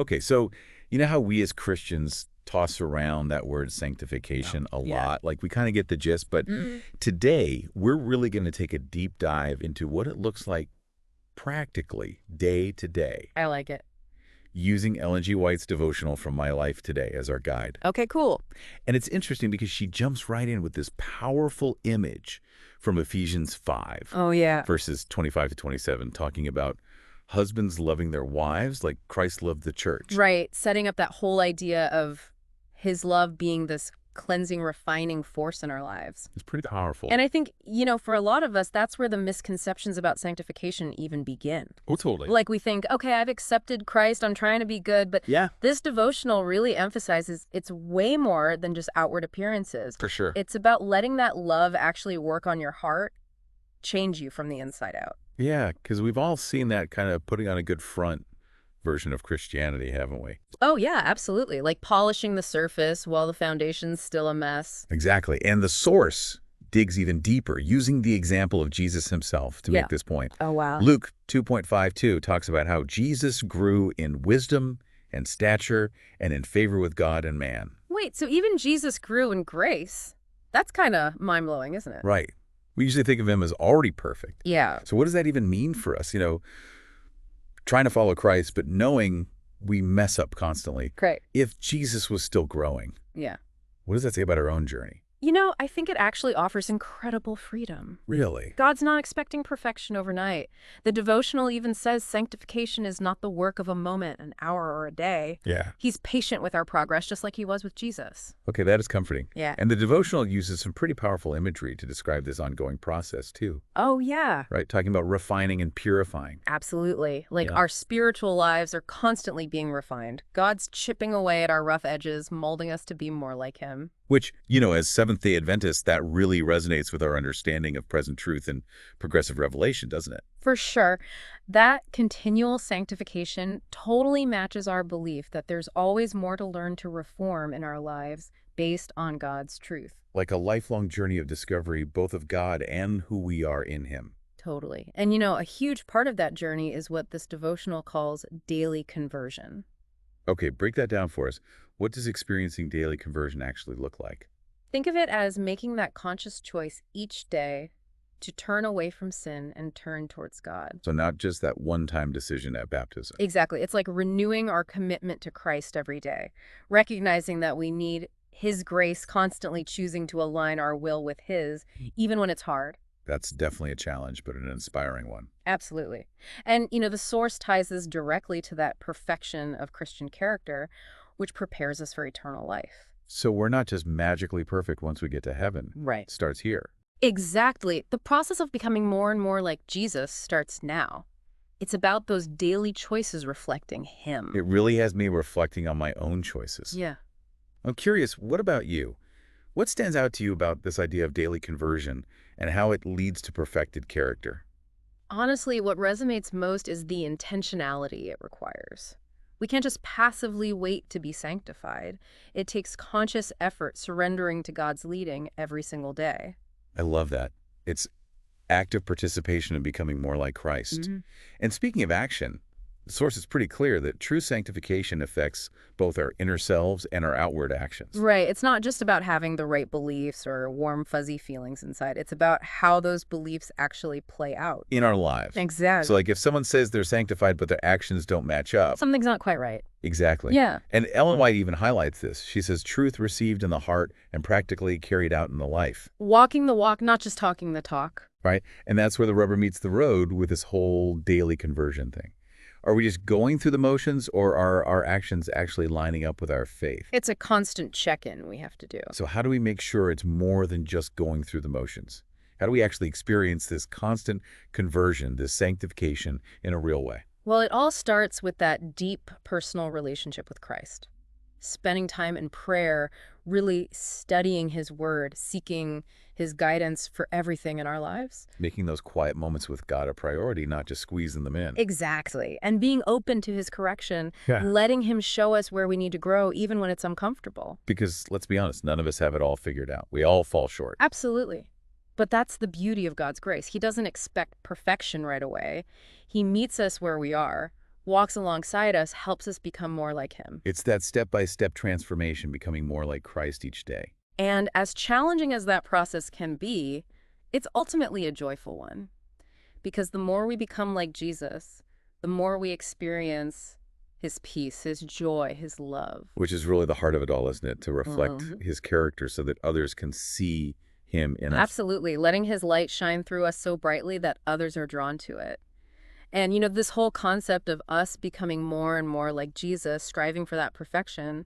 Okay, so you know how we as Christians toss around that word sanctification a Yeah. lot? Like we kind of get the gist, but today we're really going to take a deep dive into what it looks like practically day to day, I like it. using Ellen G. White's devotional from My Life Today as our guide. Okay, cool. And it's interesting because she jumps right in with this powerful image from Ephesians 5, Oh, yeah. verses 25 to 27, talking about husbands loving their wives like Christ loved the church. Right. Setting up that whole idea of his love being this cleansing, refining force in our lives. It's pretty powerful. And I think, for a lot of us, that's where the misconceptions about sanctification even begin. Oh, totally. Like we think, okay, I've accepted Christ, I'm trying to be good, but Yeah, this devotional really emphasizes it's way more than just outward appearances. for sure. It's about letting that love actually work on your heart, change you from the inside out. Yeah, because we've all seen that kind of putting on a good front version of Christianity, haven't we? Oh, yeah, absolutely. Like polishing the surface while the foundation's still a mess. Exactly. And the source digs even deeper, using the example of Jesus himself to Yeah. make this point. Oh, wow. Luke 2.52 talks about how Jesus grew in wisdom and stature and in favor with God and man. Wait, so even Jesus grew in grace? That's kind of mind-blowing, isn't it? Right. We usually think of him as already perfect. Yeah. So what does that even mean for us? Trying to follow Christ, but knowing we mess up constantly. Great. If Jesus was still growing, Yeah. what does that say about our own journey? I think it actually offers incredible freedom. Really? God's not expecting perfection overnight. The devotional even says sanctification is not the work of a moment, an hour, or a day. Yeah. He's patient with our progress, just like he was with Jesus. Okay, that is comforting. Yeah. And the devotional uses some pretty powerful imagery to describe this ongoing process too, Oh, yeah. right? Talking about refining and purifying. Absolutely. Like Yeah. our spiritual lives are constantly being refined. God's chipping away at our rough edges, molding us to be more like him. Which, as Seventh-day Adventists, that really resonates with our understanding of present truth and progressive revelation, doesn't it? For sure. That continual sanctification totally matches our belief that there's always more to learn to reform in our lives based on God's truth. Like a lifelong journey of discovery, both of God and who we are in him. Totally. And a huge part of that journey is what this devotional calls daily conversion. Okay, break that down for us. What does experiencing daily conversion actually look like? Think of it as making that conscious choice each day to turn away from sin and turn towards God. So not just that one-time decision at baptism. Exactly. It's like renewing our commitment to Christ every day, recognizing that we need his grace, constantly choosing to align our will with his, even when it's hard. That's definitely a challenge, but an inspiring one. Absolutely. And, the source ties this directly to that perfection of Christian character, which prepares us for eternal life. So we're not just magically perfect once we get to heaven. Right. It starts here. Exactly. The process of becoming more and more like Jesus starts now. It's about those daily choices reflecting him. It really has me reflecting on my own choices. Yeah. I'm curious, what about you? What stands out to you about this idea of daily conversion and how it leads to perfected character? Honestly, what resonates most is the intentionality it requires. We can't just passively wait to be sanctified. It takes conscious effort surrendering to God's leading every single day. I love that. It's active participation in becoming more like Christ. And speaking of action, the source is pretty clear that true sanctification affects both our inner selves and our outward actions. Right. It's not just about having the right beliefs or warm, fuzzy feelings inside. It's about how those beliefs actually play out. In our lives. Exactly. So like if someone says they're sanctified but their actions don't match up. Something's not quite right. Exactly. Yeah. And Ellen White even highlights this. She says truth received in the heart and practically carried out in the life. Walking the walk, not just talking the talk. Right? And that's where the rubber meets the road with this whole daily conversion thing. Are we just going through the motions, or are our actions actually lining up with our faith? It's a constant check-in we have to do. So how do we make sure it's more than just going through the motions? How do we actually experience this constant conversion, this sanctification in a real way? Well, it all starts with that deep personal relationship with Christ. Spending time in prayer, really studying his word, seeking his guidance for everything in our lives. Making those quiet moments with God a priority, not just squeezing them in. Exactly. And being open to his correction, Yeah. letting him show us where we need to grow, even when it's uncomfortable. Because let's be honest, none of us have it all figured out. We all fall short. Absolutely. But that's the beauty of God's grace. He doesn't expect perfection right away. He meets us where we are, walks alongside us, helps us become more like him. It's that step-by-step transformation, becoming more like Christ each day. And as challenging as that process can be, it's ultimately a joyful one. Because the more we become like Jesus, the more we experience his peace, his joy, his love. Which is really the heart of it all, isn't it? To reflect Mhm. his character so that others can see him in us. Absolutely. Letting his light shine through us so brightly that others are drawn to it. And, this whole concept of us becoming more and more like Jesus, striving for that perfection,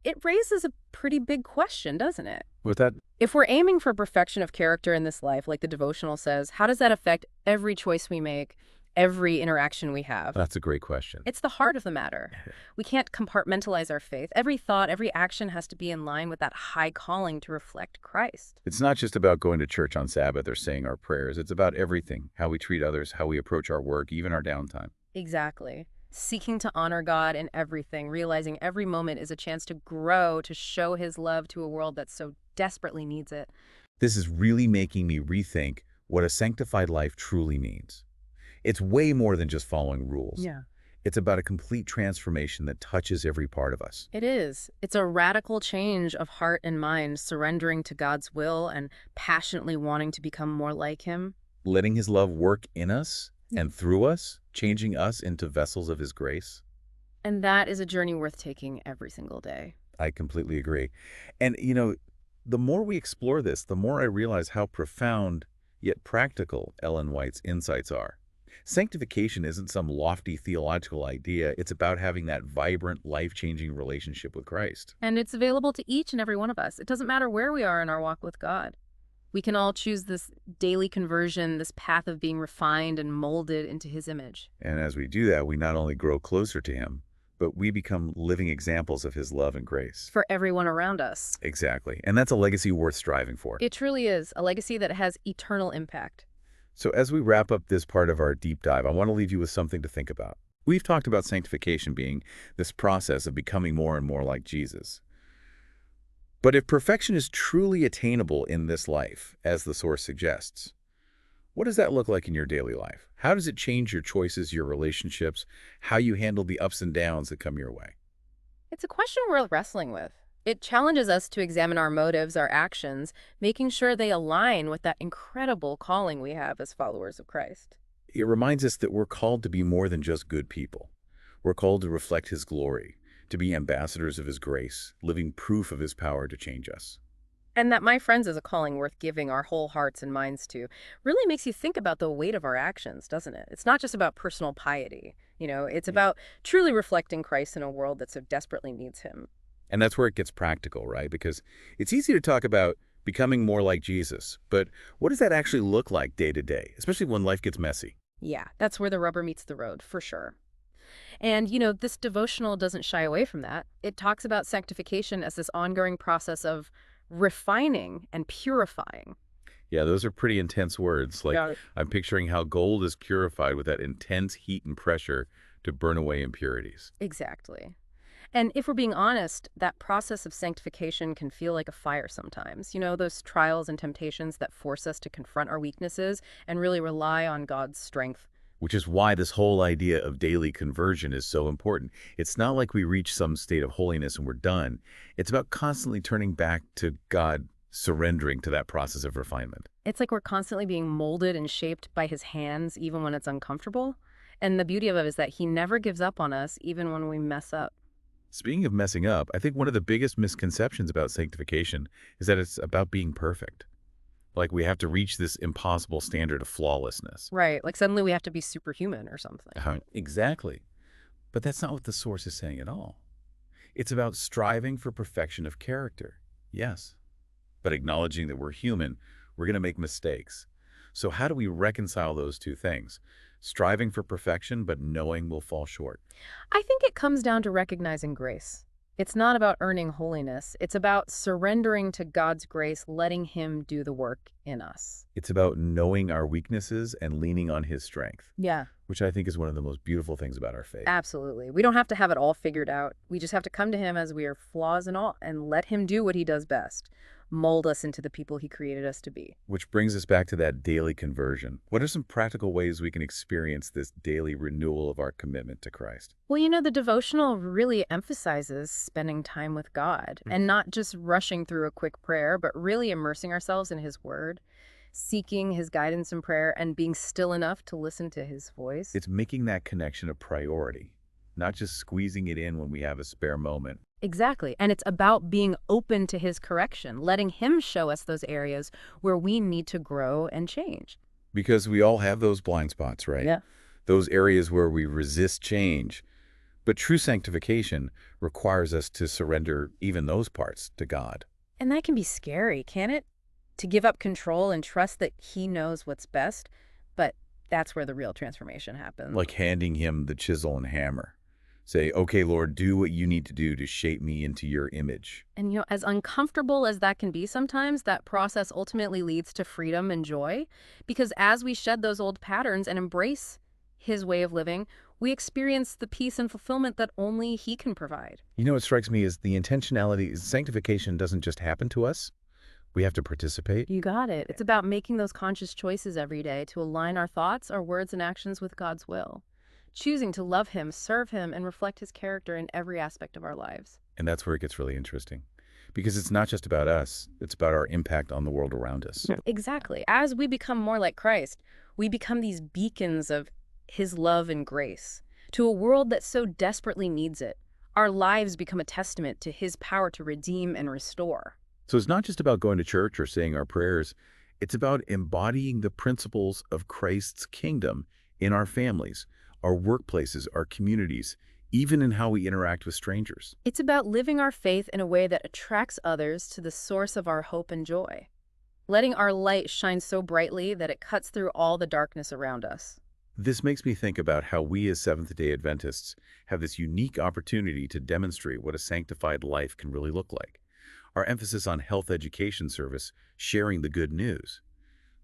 it raises a pretty big question, doesn't it? With that, If we're aiming for perfection of character in this life, like the devotional says, how does that affect every choice we make, every interaction we have? that's a great question. It's the heart of the matter. We can't compartmentalize our faith. Every thought, every action has to be in line with that high calling to reflect Christ. It's not just about going to church on Sabbath or saying our prayers. It's about everything, how we treat others, how we approach our work, even our downtime. Exactly. Seeking to honor God in everything, realizing every moment is a chance to grow, to show his love to a world that so desperately needs it. This is really making me rethink what a sanctified life truly means. It's way more than just following rules. Yeah. It's about a complete transformation that touches every part of us. It is. It's a radical change of heart and mind, surrendering to God's will and passionately wanting to become more like him. Letting his love work in us and through us, changing us into vessels of his grace. And that is a journey worth taking every single day. I completely agree. And, the more we explore this, the more I realize how profound yet practical Ellen White's insights are. Sanctification isn't some lofty theological idea. It's about having that vibrant, life-changing relationship with Christ. And it's available to each and every one of us. It doesn't matter where we are in our walk with God. We can all choose this daily conversion, this path of being refined and molded into his image. And as we do that, we not only grow closer to him, but we become living examples of his love and grace. For everyone around us. Exactly. And that's a legacy worth striving for. It truly is a legacy that has eternal impact. So as we wrap up this part of our deep dive, I want to leave you with something to think about. We've talked about sanctification being this process of becoming more and more like Jesus. But if perfection is truly attainable in this life, as the source suggests, what does that look like in your daily life? How does it change your choices, your relationships, how you handle the ups and downs that come your way? It's a question we're wrestling with. It challenges us to examine our motives, our actions, making sure they align with that incredible calling we have as followers of Christ. It reminds us that we're called to be more than just good people. We're called to reflect his glory, to be ambassadors of his grace, living proof of his power to change us. And that, my friends, is a calling worth giving our whole hearts and minds to. Really makes you think about the weight of our actions, doesn't it? It's not just about personal piety. It's about truly reflecting Christ in a world that so desperately needs him. And that's where it gets practical, right? Because it's easy to talk about becoming more like Jesus, but what does that actually look like day to day, especially when life gets messy? Yeah, that's where the rubber meets the road, for sure. And, this devotional doesn't shy away from that. It talks about sanctification as this ongoing process of refining and purifying. Yeah, those are pretty intense words. Like, Yeah. I'm picturing how gold is purified with that intense heat and pressure to burn away impurities. Exactly. And if we're being honest, that process of sanctification can feel like a fire sometimes. Those trials and temptations that force us to confront our weaknesses and really rely on God's strength. Which is why this whole idea of daily conversion is so important. It's not like we reach some state of holiness and we're done. It's about constantly turning back to God, surrendering to that process of refinement. It's like we're constantly being molded and shaped by his hands, even when it's uncomfortable. And the beauty of it is that he never gives up on us, even when we mess up. Speaking of messing up, I think one of the biggest misconceptions about sanctification is that it's about being perfect. Like we have to reach this impossible standard of flawlessness. Right, like suddenly we have to be superhuman or something. Exactly. But that's not what the source is saying at all. It's about striving for perfection of character, yes, but acknowledging that we're human, we're going to make mistakes. So how do we reconcile those two things? Striving for perfection, but knowing we'll fall short. I think it comes down to recognizing grace. It's not about earning holiness. It's about surrendering to God's grace, letting him do the work in us. It's about knowing our weaknesses and leaning on his strength, Yeah, which I think is one of the most beautiful things about our faith. absolutely. We don't have to have it all figured out. We just have to come to him as we are, flaws and all, and let him do what he does best. mold us into the people he created us to be. Which brings us back to that daily conversion. What are some practical ways we can experience this daily renewal of our commitment to Christ? Well, the devotional really emphasizes spending time with God and not just rushing through a quick prayer, but really immersing ourselves in his word, seeking his guidance in prayer, and being still enough to listen to his voice. It's making that connection a priority, not just squeezing it in when we have a spare moment. Exactly. And it's about being open to his correction, letting him show us those areas where we need to grow and change. Because we all have those blind spots, right? Yeah. Those areas where we resist change. But true sanctification requires us to surrender even those parts to God. And that can be scary, can't it? To give up control and trust that he knows what's best. But that's where the real transformation happens. Like handing him the chisel and hammer. Say, okay, Lord, do what you need to do to shape me into your image. And, as uncomfortable as that can be sometimes, that process ultimately leads to freedom and joy. Because as we shed those old patterns and embrace his way of living, we experience the peace and fulfillment that only he can provide. What strikes me is the intentionality. Sanctification doesn't just happen to us. We have to participate. You got it. It's about making those conscious choices every day to align our thoughts, our words, and actions with God's will. Choosing to love him, serve him, and reflect his character in every aspect of our lives. And that's where it gets really interesting. Because it's not just about us. It's about our impact on the world around us. Exactly. As we become more like Christ, we become these beacons of his love and grace to a world that so desperately needs it. Our lives become a testament to his power to redeem and restore. So it's not just about going to church or saying our prayers. It's about embodying the principles of Christ's kingdom in our families, our workplaces, our communities, even in how we interact with strangers. It's about living our faith in a way that attracts others to the source of our hope and joy, letting our light shine so brightly that it cuts through all the darkness around us. This makes me think about how we as Seventh-day Adventists have this unique opportunity to demonstrate what a sanctified life can really look like. Our emphasis on health education service, sharing the good news.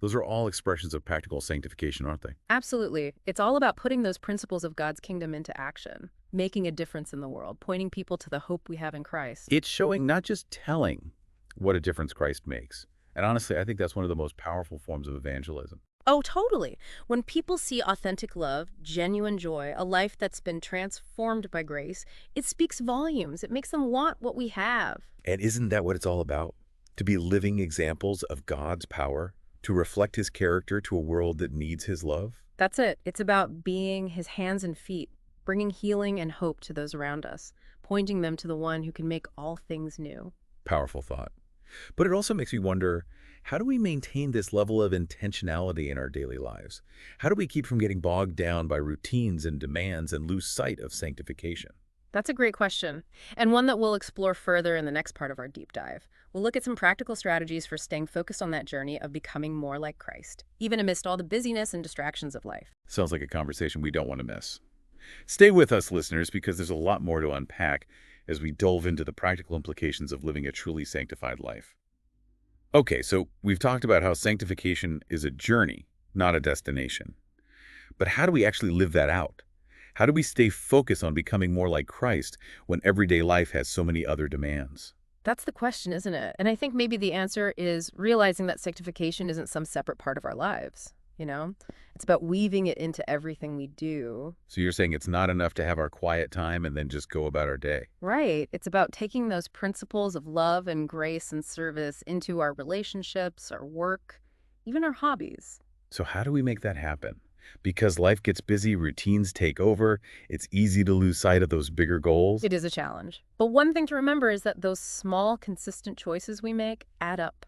Those are all expressions of practical sanctification, aren't they? Absolutely. It's all about putting those principles of God's kingdom into action, making a difference in the world, pointing people to the hope we have in Christ. It's showing, not just telling, what a difference Christ makes. And honestly, I think that's one of the most powerful forms of evangelism. Oh, totally. When people see authentic love, genuine joy, a life that's been transformed by grace, it speaks volumes. It makes them want what we have. And isn't that what it's all about? To be living examples of God's power, to reflect his character to a world that needs his love? That's it. It's about being his hands and feet, bringing healing and hope to those around us, pointing them to the one who can make all things new. Powerful thought. But it also makes me wonder, how do we maintain this level of intentionality in our daily lives? How do we keep from getting bogged down by routines and demands and lose sight of sanctification? That's a great question, and one that we'll explore further in the next part of our deep dive. We'll look at some practical strategies for staying focused on that journey of becoming more like Christ, even amidst all the busyness and distractions of life. Sounds like a conversation we don't want to miss. Stay with us, listeners, because there's a lot more to unpack as we delve into the practical implications of living a truly sanctified life. Okay, so we've talked about how sanctification is a journey, not a destination. But how do we actually live that out? How do we stay focused on becoming more like Christ when everyday life has so many other demands? That's the question, isn't it? And I think maybe the answer is realizing that sanctification isn't some separate part of our lives, It's about weaving it into everything we do. So you're saying it's not enough to have our quiet time and then just go about our day? Right. It's about taking those principles of love and grace and service into our relationships, our work, even our hobbies. So how do we make that happen? Because life gets busy, routines take over, it's easy to lose sight of those bigger goals. It is a challenge. But one thing to remember is that those small, consistent choices we make add up,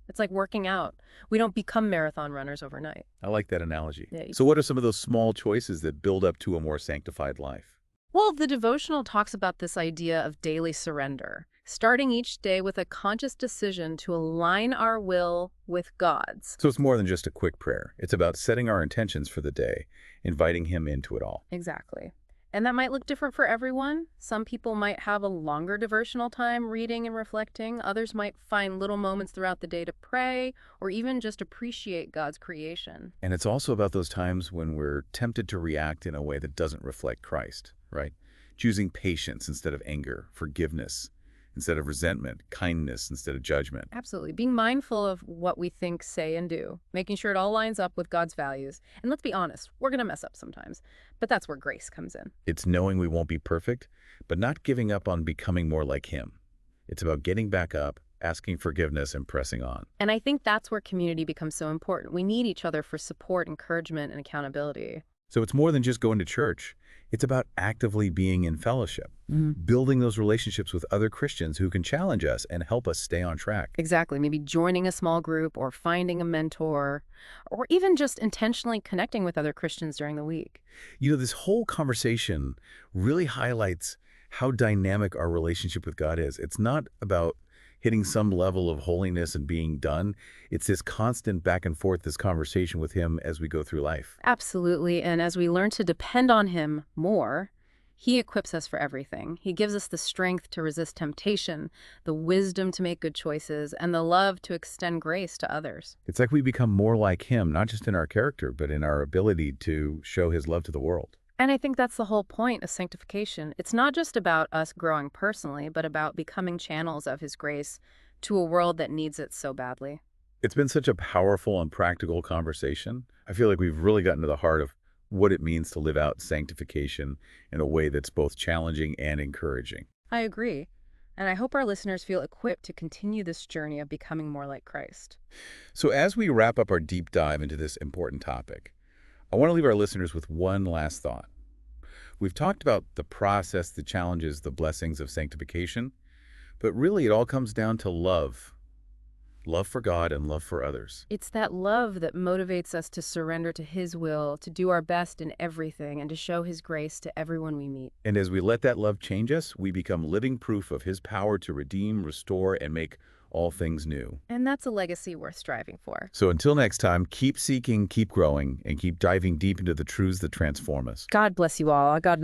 It's like working out. We don't become marathon runners overnight. I like that analogy. Yeah. So what are some of those small choices that build up to a more sanctified life? Well, the devotional talks about this idea of daily surrender, starting each day with a conscious decision to align our will with God's. So it's more than just a quick prayer. It's about setting our intentions for the day, inviting him into it all. Exactly. And that might look different for everyone. Some people might have a longer devotional time reading and reflecting. Others might find little moments throughout the day to pray or even just appreciate God's creation. And it's also about those times when we're tempted to react in a way that doesn't reflect Christ, right? Choosing patience instead of anger, forgiveness, instead of resentment, kindness instead of judgment. Absolutely. Being mindful of what we think, say, and do, making sure it all lines up with God's values. And let's be honest, we're going to mess up sometimes, but that's where grace comes in. It's knowing we won't be perfect, but not giving up on becoming more like Him. It's about getting back up, asking forgiveness, and pressing on. And I think that's where community becomes so important. We need each other for support, encouragement, and accountability. So it's more than just going to church. It's about actively being in fellowship, building those relationships with other Christians who can challenge us and help us stay on track. Exactly. Maybe joining a small group or finding a mentor or even just intentionally connecting with other Christians during the week. You know, this whole conversation really highlights how dynamic our relationship with God is. It's not about hitting some level of holiness and being done. It's this constant back and forth, this conversation with Him as we go through life. Absolutely. And as we learn to depend on Him more, He equips us for everything. He gives us the strength to resist temptation, the wisdom to make good choices, and the love to extend grace to others. It's like we become more like Him, not just in our character, but in our ability to show His love to the world. And I think that's the whole point of sanctification. It's not just about us growing personally, but about becoming channels of His grace to a world that needs it so badly. It's been such a powerful and practical conversation. I feel like we've really gotten to the heart of what it means to live out sanctification in a way that's both challenging and encouraging. I agree. And I hope our listeners feel equipped to continue this journey of becoming more like Christ. So as we wrap up our deep dive into this important topic, I want to leave our listeners with one last thought. We've talked about the process, the challenges, the blessings of sanctification, but really it all comes down to love. Love for God and love for others. It's that love that motivates us to surrender to His will, to do our best in everything, and to show His grace to everyone we meet. And as we let that love change us, we become living proof of His power to redeem, restore, and make all things new. And that's a legacy worth striving for. So until next time, keep seeking, keep growing, and keep diving deep into the truths that transform us. God bless you all. God bless